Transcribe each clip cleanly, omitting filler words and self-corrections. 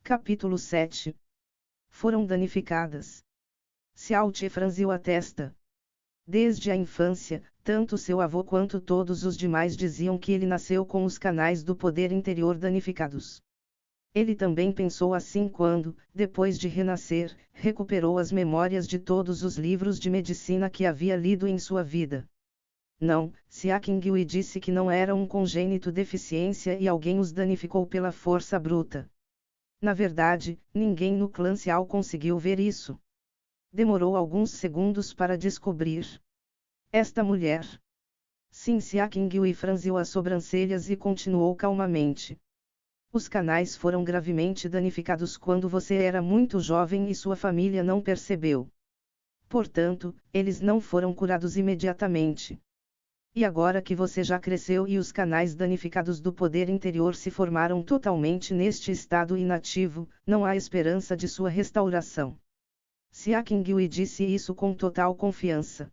Capítulo 7. Foram danificadas. Xiaotie franziu a testa. Desde a infância, tanto seu avô quanto todos os demais diziam que ele nasceu com os canais do poder interior danificados. Ele também pensou assim quando, depois de renascer, recuperou as memórias de todos os livros de medicina que havia lido em sua vida. Não, Xia Qingyue disse que não era um congênito deficiência e alguém os danificou pela força bruta. Na verdade, ninguém no clã Xiao conseguiu ver isso. Demorou alguns segundos para descobrir. Esta mulher. Sim, Xia Qingyue franziu as sobrancelhas e continuou calmamente. Os canais foram gravemente danificados quando você era muito jovem e sua família não percebeu. Portanto, eles não foram curados imediatamente. E agora que você já cresceu e os canais danificados do poder interior se formaram totalmente neste estado inativo, não há esperança de sua restauração. Xia Qingyue disse isso com total confiança.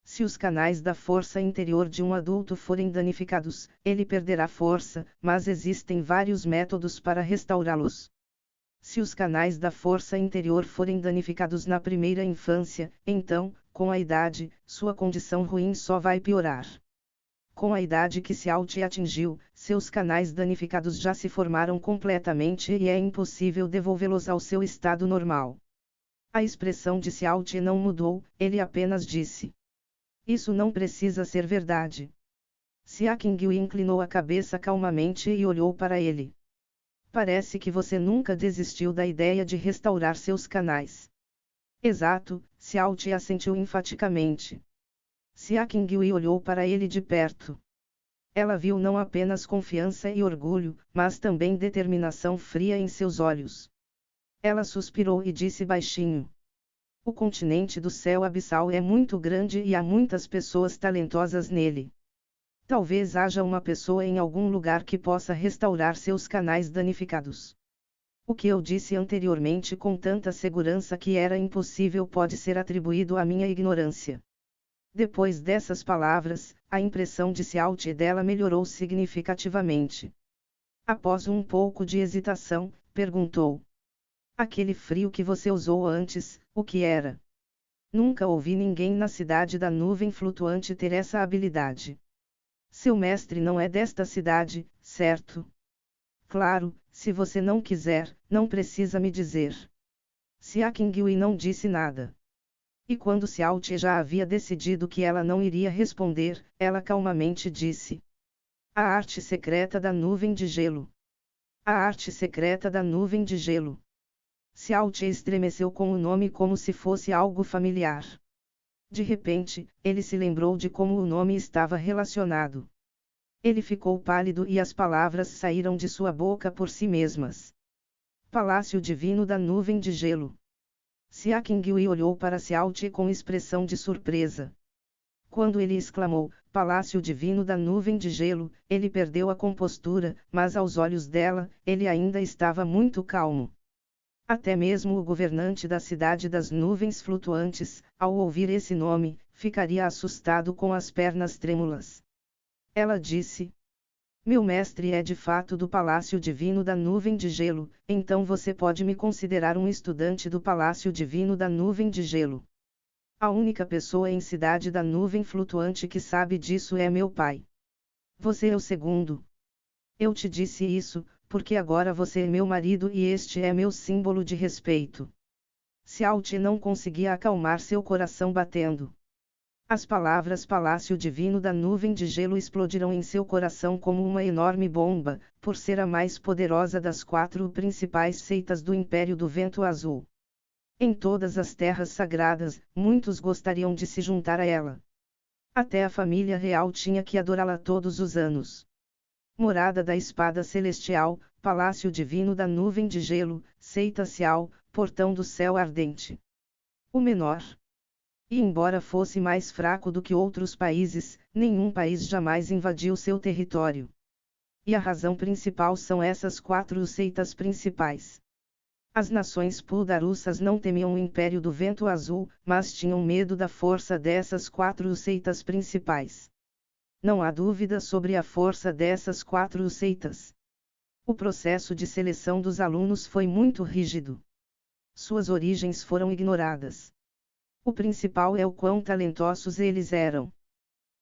Se os canais da força interior de um adulto forem danificados, ele perderá força, mas existem vários métodos para restaurá-los. Se os canais da força interior forem danificados na primeira infância, então, com a idade, sua condição ruim só vai piorar. Com a idade que Xiaotie atingiu, seus canais danificados já se formaram completamente e é impossível devolvê-los ao seu estado normal. A expressão de Xiaotie não mudou, ele apenas disse: "Isso não precisa ser verdade." Xia Qingyue inclinou a cabeça calmamente e olhou para ele. "Parece que você nunca desistiu da ideia de restaurar seus canais." "Exato," Xiaotie assentiu enfaticamente. Xia Qingyue olhou para ele de perto. Ela viu não apenas confiança e orgulho, mas também determinação fria em seus olhos. Ela suspirou e disse baixinho: "O continente do céu abissal é muito grande e há muitas pessoas talentosas nele. Talvez haja uma pessoa em algum lugar que possa restaurar seus canais danificados. O que eu disse anteriormente com tanta segurança que era impossível pode ser atribuído à minha ignorância." Depois dessas palavras, a impressão de Xiaotie dela melhorou significativamente. Após um pouco de hesitação, perguntou: "Aquele frio que você usou antes, o que era?" "Nunca ouvi ninguém na cidade da nuvem flutuante ter essa habilidade." "Seu mestre não é desta cidade, certo?" "Claro, se você não quiser, não precisa me dizer." Xia Qingyue não disse nada. E quando Xiaotie já havia decidido que ela não iria responder, ela calmamente disse: "A arte secreta da nuvem de gelo." "A arte secreta da nuvem de gelo." Xiaotie estremeceu com o nome como se fosse algo familiar. De repente, ele se lembrou de como o nome estava relacionado. Ele ficou pálido e as palavras saíram de sua boca por si mesmas. "Palácio Divino da Nuvem de Gelo." Xia Qingyue olhou para Xiaotie com expressão de surpresa. Quando ele exclamou, "Palácio Divino da Nuvem de Gelo", ele perdeu a compostura, mas aos olhos dela, ele ainda estava muito calmo. Até mesmo o governante da cidade das nuvens flutuantes, ao ouvir esse nome, ficaria assustado com as pernas trêmulas. Ela disse: "Meu mestre é de fato do Palácio Divino da Nuvem de Gelo, então você pode me considerar um estudante do Palácio Divino da Nuvem de Gelo. A única pessoa em Cidade da Nuvem Flutuante que sabe disso é meu pai. Você é o segundo. Eu te disse isso, porque agora você é meu marido e este é meu símbolo de respeito." Xiaotie não conseguia acalmar seu coração batendo. As palavras Palácio Divino da Nuvem de Gelo explodiram em seu coração como uma enorme bomba, por ser a mais poderosa das 4 principais seitas do Império do Vento Azul. Em todas as terras sagradas, muitos gostariam de se juntar a ela. Até a família real tinha que adorá-la todos os anos. Morada da Espada Celestial, Palácio Divino da Nuvem de Gelo, Seita Xiao, Portão do Céu Ardente. O menor. E embora fosse mais fraco do que outros países, nenhum país jamais invadiu seu território. E a razão principal são essas 4 seitas principais. As nações Puldarussas não temiam o Império do Vento Azul, mas tinham medo da força dessas 4 seitas principais. Não há dúvida sobre a força dessas 4 seitas. O processo de seleção dos alunos foi muito rígido. Suas origens foram ignoradas. O principal é o quão talentosos eles eram.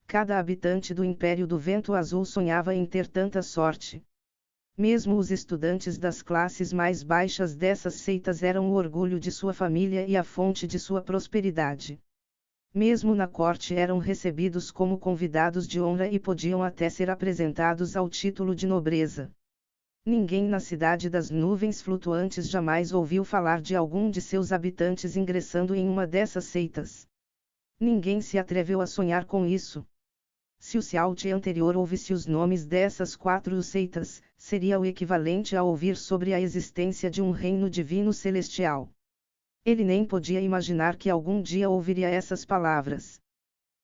Cada habitante do Império do Vento Azul sonhava em ter tanta sorte. Mesmo os estudantes das classes mais baixas dessas seitas eram o orgulho de sua família e a fonte de sua prosperidade. Mesmo na corte eram recebidos como convidados de honra e podiam até ser apresentados ao título de nobreza. Ninguém na cidade das nuvens flutuantes jamais ouviu falar de algum de seus habitantes ingressando em uma dessas seitas. Ninguém se atreveu a sonhar com isso. Se o Siaute anterior ouvisse os nomes dessas 4 seitas, seria o equivalente a ouvir sobre a existência de um reino divino celestial. Ele nem podia imaginar que algum dia ouviria essas palavras.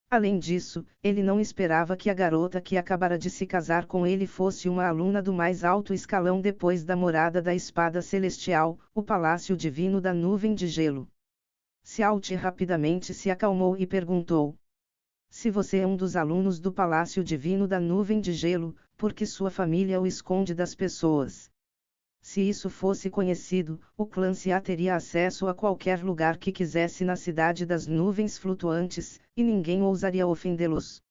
Além disso, ele não esperava que a garota que acabara de se casar com ele fosse uma aluna do mais alto escalão depois da morada da espada celestial, o palácio divino da nuvem de gelo. Siaute rapidamente se acalmou e perguntou: se você é um dos alunos do palácio divino da nuvem de gelo, por que sua família o esconde das pessoas? Se isso fosse conhecido, o clã Xia teria acesso a qualquer lugar que quisesse na cidade das nuvens flutuantes, e ninguém ousaria ofendê-los.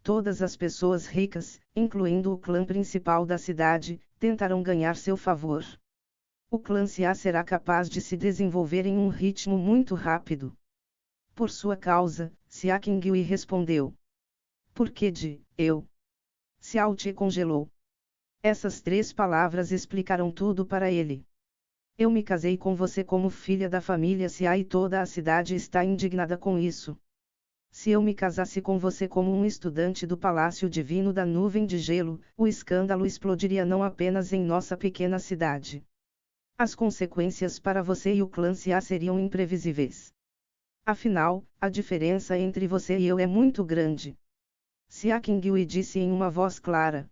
Todas as pessoas ricas, incluindo o clã principal da cidade, tentarão ganhar seu favor. O clã Xia será capaz de se desenvolver em um ritmo muito rápido. Por sua causa, Xia Qinghui respondeu. Por que eu? Xiao Te congelou. Essas 3 palavras explicaram tudo para ele. Eu me casei com você como filha da família Xia e toda a cidade está indignada com isso. Se eu me casasse com você como um estudante do Palácio Divino da Nuvem de Gelo, o escândalo explodiria não apenas em nossa pequena cidade. As consequências para você e o clã Xia seriam imprevisíveis. Afinal, a diferença entre você e eu é muito grande. Xia Qinghui disse em uma voz clara.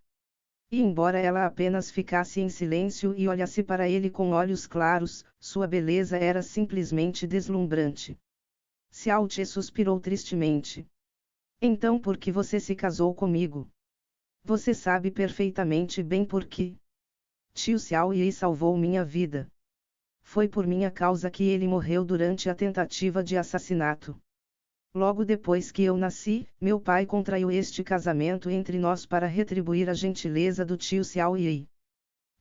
E embora ela apenas ficasse em silêncio e olhasse para ele com olhos claros, sua beleza era simplesmente deslumbrante. Xiao Te suspirou tristemente. Então por que você se casou comigo? Você sabe perfeitamente bem por quê. Tio Xiao Yi salvou minha vida. Foi por minha causa que ele morreu durante a tentativa de assassinato. Logo depois que eu nasci, meu pai contraiu este casamento entre nós para retribuir a gentileza do tio Xiao Yi.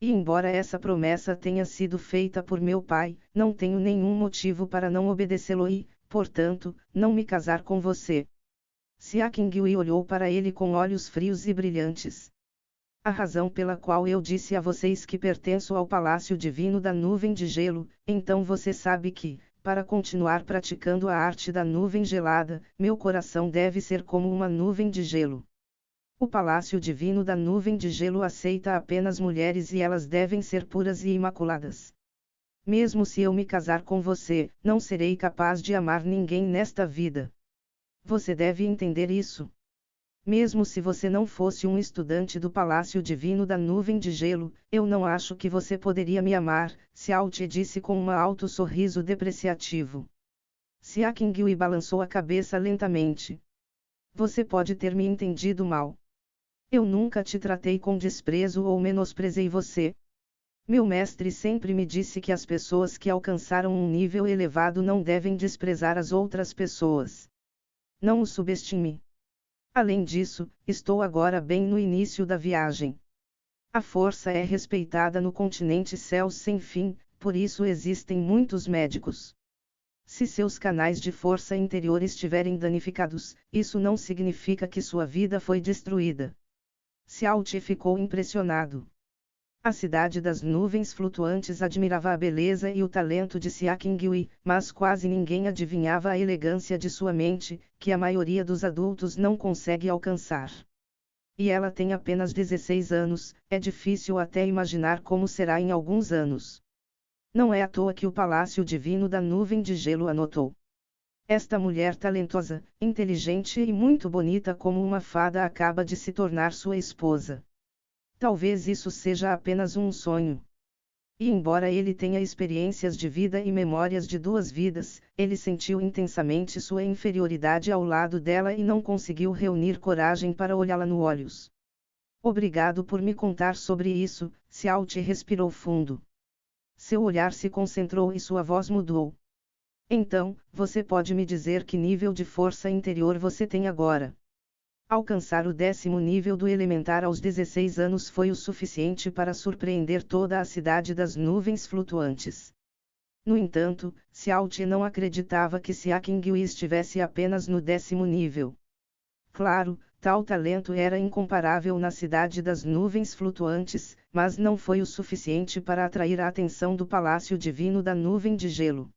E embora essa promessa tenha sido feita por meu pai, não tenho nenhum motivo para não obedecê-lo e, portanto, não me casar com você. Xia Qinghui olhou para ele com olhos frios e brilhantes. A razão pela qual eu disse a vocês que pertenço ao Palácio Divino da Nuvem de Gelo, então você sabe que, para continuar praticando a arte da nuvem gelada, meu coração deve ser como uma nuvem de gelo. O Palácio Divino da Nuvem de Gelo aceita apenas mulheres e elas devem ser puras e imaculadas. Mesmo se eu me casar com você, não serei capaz de amar ninguém nesta vida. Você deve entender isso. Mesmo se você não fosse um estudante do Palácio Divino da Nuvem de Gelo, eu não acho que você poderia me amar, Xiao Te disse com um alto sorriso depreciativo. Xia Qinghui balançou a cabeça lentamente. Você pode ter me entendido mal. Eu nunca te tratei com desprezo ou menosprezei você. Meu mestre sempre me disse que as pessoas que alcançaram um nível elevado não devem desprezar as outras pessoas. Não o subestime. Além disso, estou agora bem no início da viagem. A força é respeitada no continente Céus Sem Fim, por isso existem muitos médicos. Se seus canais de força interior estiverem danificados, isso não significa que sua vida foi destruída. Xiao Te ficou impressionado. A cidade das nuvens flutuantes admirava a beleza e o talento de Xia Qinghui, mas quase ninguém adivinhava a elegância de sua mente, que a maioria dos adultos não consegue alcançar. E ela tem apenas 16 anos, é difícil até imaginar como será em alguns anos. Não é à toa que o Palácio Divino da Nuvem de Gelo anotou. Esta mulher talentosa, inteligente e muito bonita como uma fada acaba de se tornar sua esposa. Talvez isso seja apenas um sonho. E embora ele tenha experiências de vida e memórias de 2 vidas, ele sentiu intensamente sua inferioridade ao lado dela e não conseguiu reunir coragem para olhá-la nos olhos. Obrigado por me contar sobre isso, Xiao Ti respirou fundo. Seu olhar se concentrou e sua voz mudou. Então, você pode me dizer que nível de força interior você tem agora? Alcançar o 10º nível do elementar aos 16 anos foi o suficiente para surpreender toda a cidade das nuvens flutuantes. No entanto, Xiao Ti não acreditava que Xia Qingyue estivesse apenas no 10º nível. Claro, tal talento era incomparável na cidade das nuvens flutuantes, mas não foi o suficiente para atrair a atenção do Palácio Divino da Nuvem de Gelo.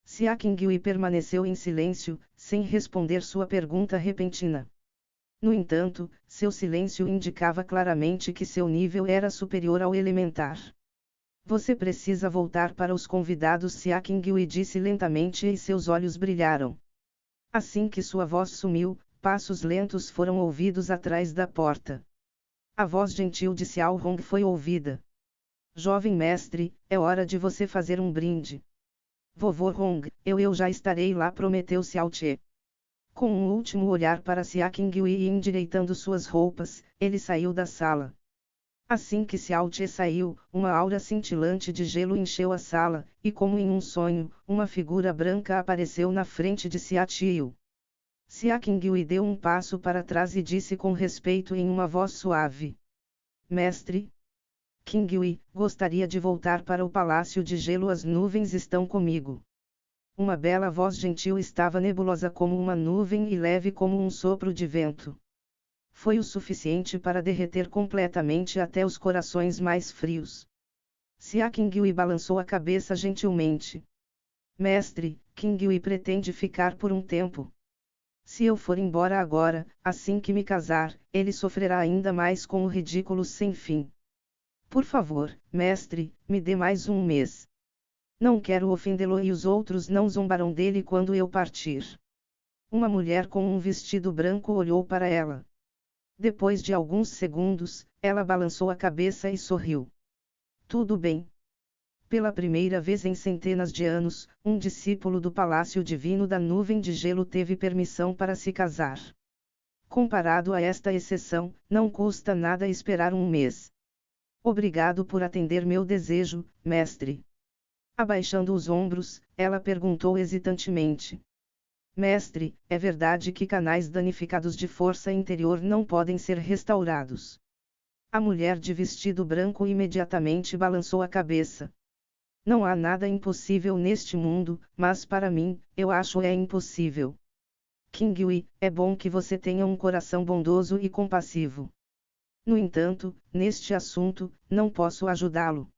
Xia Qingyue permaneceu em silêncio, sem responder sua pergunta repentina. No entanto, seu silêncio indicava claramente que seu nível era superior ao elementar. Você precisa voltar para os convidados, Xia Qingyue disse lentamente e seus olhos brilharam. Assim que sua voz sumiu, passos lentos foram ouvidos atrás da porta. A voz gentil de Xiao Hong foi ouvida. Jovem mestre, é hora de você fazer um brinde. Vovô Hong, eu já estarei lá, prometeu Xiao Ti. Com um último olhar para Xia Qingyue e endireitando suas roupas, ele saiu da sala. Assim que Xiao Ti saiu, uma aura cintilante de gelo encheu a sala, e como em um sonho, uma figura branca apareceu na frente de Xia Tiu. Xia Qingyue deu um passo para trás e disse com respeito em uma voz suave: Mestre Qingyue, gostaria de voltar para o Palácio de Gelo. As nuvens estão comigo. Uma bela voz gentil estava nebulosa como uma nuvem e leve como um sopro de vento. Foi o suficiente para derreter completamente até os corações mais frios. Xia Qingyue balançou a cabeça gentilmente. Mestre, Qingyue pretende ficar por um tempo. Se eu for embora agora, assim que me casar, ele sofrerá ainda mais com o ridículo sem fim. Por favor, mestre, me dê mais um mês. Não quero ofendê-lo e os outros não zombarão dele quando eu partir. Uma mulher com um vestido branco olhou para ela. Depois de alguns segundos, ela balançou a cabeça e sorriu. Tudo bem. Pela primeira vez em centenas de anos, um discípulo do Palácio Divino da Nuvem de Gelo teve permissão para se casar. Comparado a esta exceção, não custa nada esperar um mês. Obrigado por atender meu desejo, mestre. Abaixando os ombros, ela perguntou hesitantemente. Mestre, é verdade que canais danificados de força interior não podem ser restaurados? A mulher de vestido branco imediatamente balançou a cabeça. Não há nada impossível neste mundo, mas para mim, eu acho é impossível. Qingyue, é bom que você tenha um coração bondoso e compassivo. No entanto, neste assunto, não posso ajudá-lo.